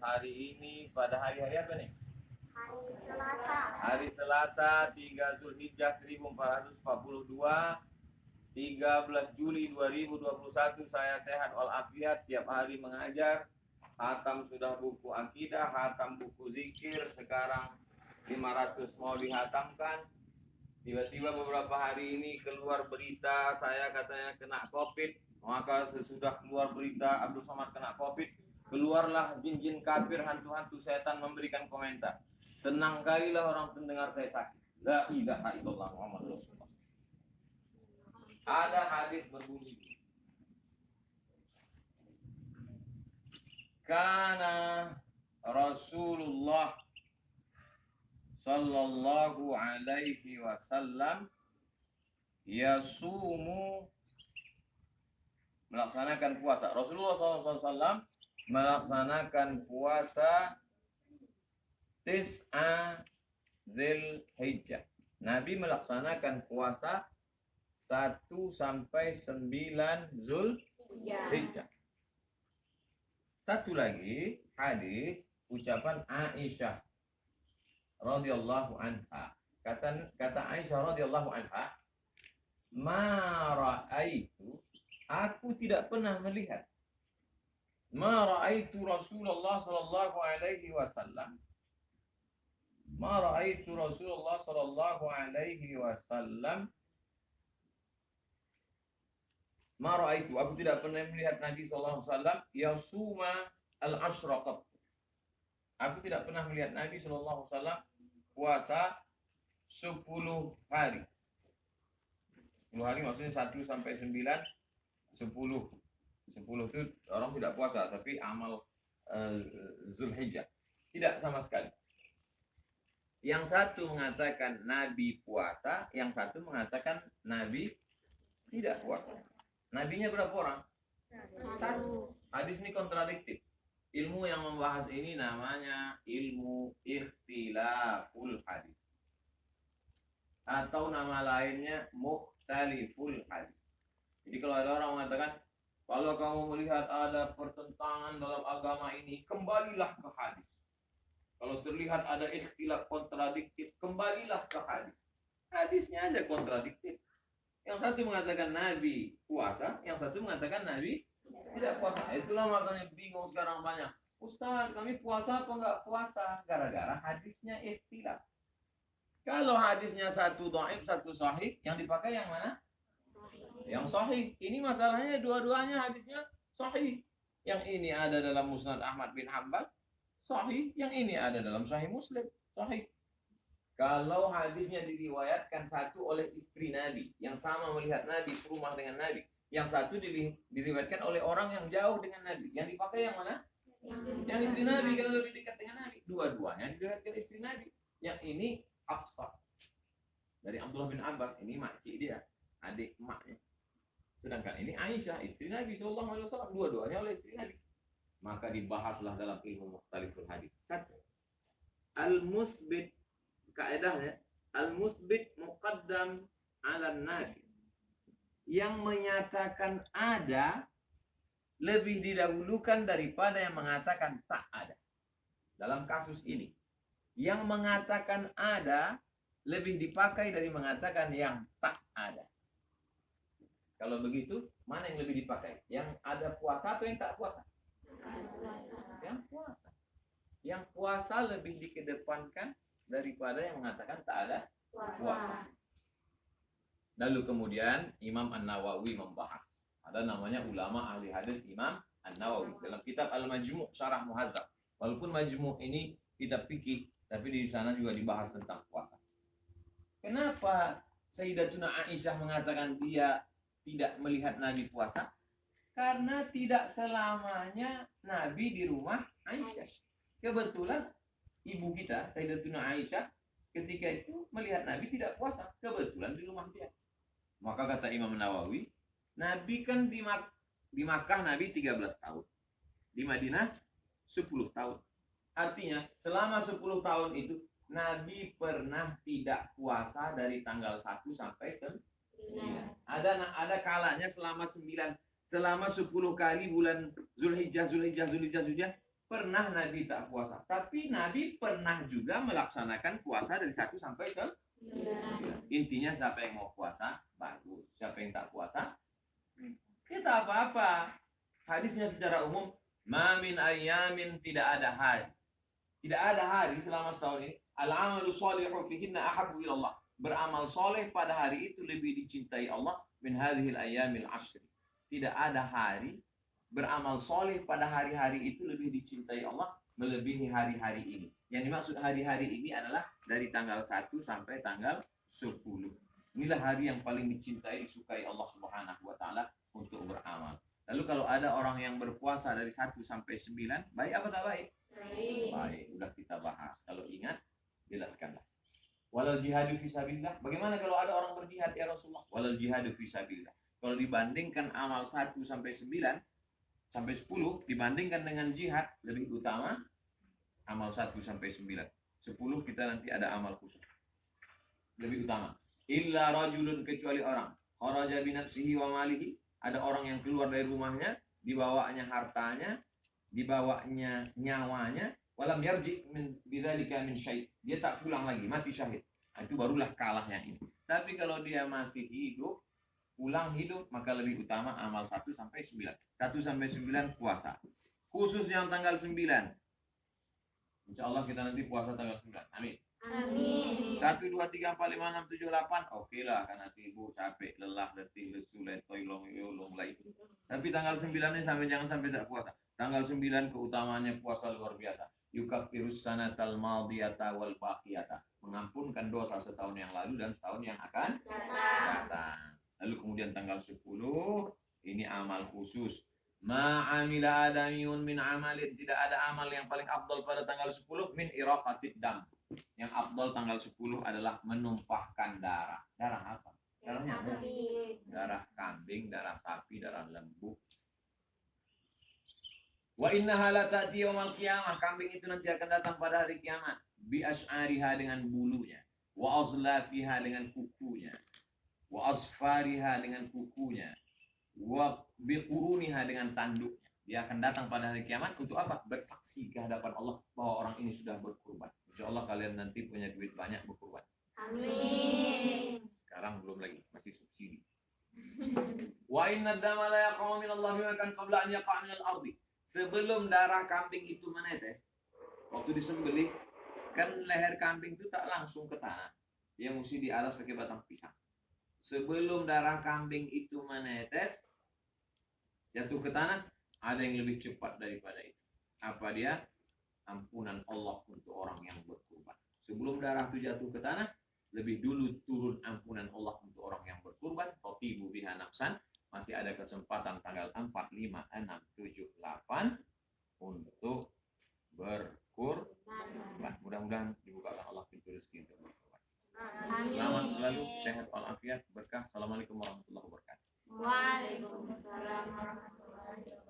hari ini pada hari-hari apa nih? Hari Selasa. Hari Selasa 3 Zulhijjah 1442, 13 Juli 2021. Saya sehat walafiat, tiap hari mengajar. Hatam sudah buku akidah, hatam buku zikir, sekarang 500 mau dihatamkan. Tiba-tiba beberapa hari ini keluar berita saya katanya kena COVID. Maka sesudah keluar berita Abdul Somad kena COVID, keluarlah jin-jin kafir, hantu-hantu setan memberikan komentar. Senang kalilah orang pendengar saya sakit. La ilaha illallah Muhammad Rasulullah. Ada hadis berbunyi, kana Rasulullah sallallahu alaihi wasallam yasumu, melaksanakan puasa. Rasulullah SAW melaksanakan puasa Tis'a Dzulhijjah. Nabi melaksanakan puasa 1 sampai 9 Zulhijjah. Satu lagi hadis ucapan Aisyah radhiyallahu anha. Kata Aisyah radhiyallahu anha, ma ra'aitu, aku tidak pernah melihat, ma ra'aitu Rasulullah sallallahu alaihi wasallam, ma ra'aitu Rasulullah sallallahu alaihi wasallam, ma ra'aitu, aku tidak pernah melihat Nabi sallallahu alaihi wasallam yasuma al-ashraqat. Aku tidak pernah melihat Nabi sallallahu alaihi wasallam puasa 10 hari. 10 hari maksudnya 1 sampai 9, 10 itu orang tidak puasa, tapi amal Zulhijjah tidak sama sekali. Yang satu mengatakan Nabi puasa, yang satu mengatakan Nabi tidak puasa. Nabinya berapa orang? Satu. Hadis ini kontradiktif. Ilmu yang membahas ini namanya ilmu ikhtilaful hadis, atau nama lainnya mukhtaliful hadis. Jadi kalau ada orang mengatakan, kalau kamu melihat ada pertentangan dalam agama ini, kembalilah ke hadis. Kalau terlihat ada ikhtilaf kontradiktif, kembalilah ke hadis. Hadisnya aja kontradiktif. Yang satu mengatakan Nabi puasa, yang satu mengatakan Nabi tidak puasa. Itulah makanya bingung sekarang banyak. Ustaz, kami puasa apa enggak puasa? Gara-gara hadisnya ikhtilaf. Kalau hadisnya satu dhaif, satu sahih, yang dipakai yang mana? Yang sahih. Ini masalahnya dua-duanya hadisnya sahih. Yang ini ada dalam Musnad Ahmad bin Hanbal, sahih. Yang ini ada dalam Sahih Muslim, sahih. Kalau hadisnya diriwayatkan satu oleh istri Nabi, yang sama melihat Nabi, serumah dengan Nabi. Yang satu diriwayatkan oleh orang yang jauh dengan Nabi. Yang dipakai yang mana? Yang istri Nabi, kalau lebih dekat dengan Nabi. Dua-duanya diriwayatkan istri Nabi. Yang ini Hafsah dari Abdullah bin Abbas, ini makcik dia, adik emaknya. Sedangkan ini Aisyah, istri Nabi SAW, dua-duanya oleh istri Nabi. Maka dibahaslah dalam ilmu mukhtaliful hadis. Satu, al-musbit, kaedahnya al-musbit muqaddam ala nabi. Yang menyatakan ada lebih didahulukan daripada yang mengatakan tak ada. Dalam kasus ini, yang mengatakan ada lebih dipakai dari mengatakan yang tak ada. Kalau begitu, mana yang lebih dipakai? Yang ada puasa atau yang tak puasa? Yang puasa. Yang puasa lebih dikedepankan daripada yang mengatakan tak ada puasa. Lalu kemudian Imam An-Nawawi membahas. Ada namanya ulama ahli hadis Imam An-Nawawi dalam kitab Al-Majmu' Syarah Muhazzab. Walaupun Majmu' ini kitab fikih, tapi di sana juga dibahas tentang puasa. Kenapa Sayyidatuna Aisyah mengatakan dia tidak melihat Nabi puasa? Karena tidak selamanya Nabi di rumah Aisyah. Kebetulan ibu kita, Sayyidatuna Aisyah, ketika itu melihat Nabi tidak puasa. Kebetulan di rumah dia. Maka kata Imam Nawawi, Nabi kan di Makkah Nabi 13 tahun. Di Madinah 10 tahun. Artinya selama 10 tahun itu Nabi pernah tidak puasa dari tanggal 1 sampai 9. Ada kalanya selama 10 kali bulan Zulhijjah pernah Nabi tak puasa. Tapi Nabi pernah juga melaksanakan puasa dari 1 sampai 9. Intinya siapa yang mau puasa, bagus. Siapa yang tak puasa, kita apa-apa. Hadisnya secara umum, ma min ayyamin, tidak ada hari. Tidak ada hari selama setahun ini. Al-amalu shalihu fihinna ahabbu ilallah. Beramal soleh pada hari itu lebih dicintai Allah min hadhil ayyamil ashri. Tidak ada hari beramal soleh pada hari-hari itu lebih dicintai Allah melebihi hari-hari ini. Yang dimaksud hari-hari ini adalah dari tanggal 1 sampai tanggal 10. Inilah hari yang paling dicintai, disukai Allah Subhanahu wa taala untuk beramal. Lalu kalau ada orang yang berpuasa dari 1 sampai 9, baik apa tak baik? Baik, udah kita bahas. Kalau ingat, jelaskanlah. Walal jihadu fisabilillah. Bagaimana kalau ada orang berjihad ya Rasulullah? Walal jihadu fisabilillah. Kalau dibandingkan amal 1 sampai 9 sampai 10 dibandingkan dengan jihad, lebih utama amal 1 sampai 9. 10 kita nanti ada amal khusus. Lebih utama. Illa rajulun, kecuali orang. Kharaja bi nafsihi wa malihi. Ada orang yang keluar dari rumahnya, dibawanya hartanya, dibawanya nyawanya, walam yarji min bidzalika min syai'. Dia tak pulang lagi, mati syahid. Nah, itu barulah kalah yang ini. Tapi kalau dia masih hidup, pulang hidup, maka lebih utama amal 1 sampai 9. 1 sampai 9 puasa. Khusus yang tanggal 9. Insya Allah kita nanti puasa tanggal 9. Amin. Amin. 1, 2, 3, 4, 5, 6, 7, 8. Oke lah, karena sibuk, capek, lelah, letih, lesu, letoy, long, lay. Tapi tanggal 9 ini jangan sampai tak puasa. Tanggal 9 keutamaannya puasa luar biasa. Yukaffirus sanatal madiyata wal baqiyata. Mengampunkan dosa setahun yang lalu dan setahun yang akan datang. Lalu kemudian tanggal 10, ini amal khusus. Ma'amila adamiyun min amalin. Tidak ada amal yang paling afdal pada tanggal 10 min iraqatid dam. Yang afdal tanggal 10 adalah menumpahkan darah. Darah apa? Darahnya apa? Darah kambing, darah sapi, darah lembu. Wa innaha la ta'ti yaumal qiyamah. Kambing itu nanti akan datang pada hari kiamat. Bi as'ariha, dengan bulunya. Wa azlafiha, dengan kukunya. Wa asfariha, dengan kukunya. Wa biquruniha, dengan tanduknya. Dia akan datang pada hari kiamat untuk apa? Bersaksi ke hadapan Allah bahwa orang ini sudah berkurban. Insya Allah kalian nanti punya duit banyak berkurban. Amin. Sekarang belum lagi, masih subsidi. Wa inna dama la yaqamu min Allah kan qabla an yaqa' min al-ardi. Sebelum darah kambing itu menetes, waktu disembelih, kan leher kambing itu tak langsung ke tanah. Dia mesti dialas pakai batang pisang. Sebelum darah kambing itu menetes, jatuh ke tanah, ada yang lebih cepat daripada itu. Apa dia? Ampunan Allah untuk orang yang berkurban. Sebelum darah itu jatuh ke tanah, lebih dulu turun ampunan Allah untuk orang yang berkurban. Qatibu biha nafsan. Masih ada kesempatan tanggal 4, 5, 6, 7, 8 untuk berkurban. Mudah-mudahan dibukakan Allah pintu rezeki untuk berkurban. Selamat selalu, sehat walafiat, berkah. Assalamualaikum warahmatullahi wabarakatuh. Waalaikumsalam warahmatullahi wabarakatuh.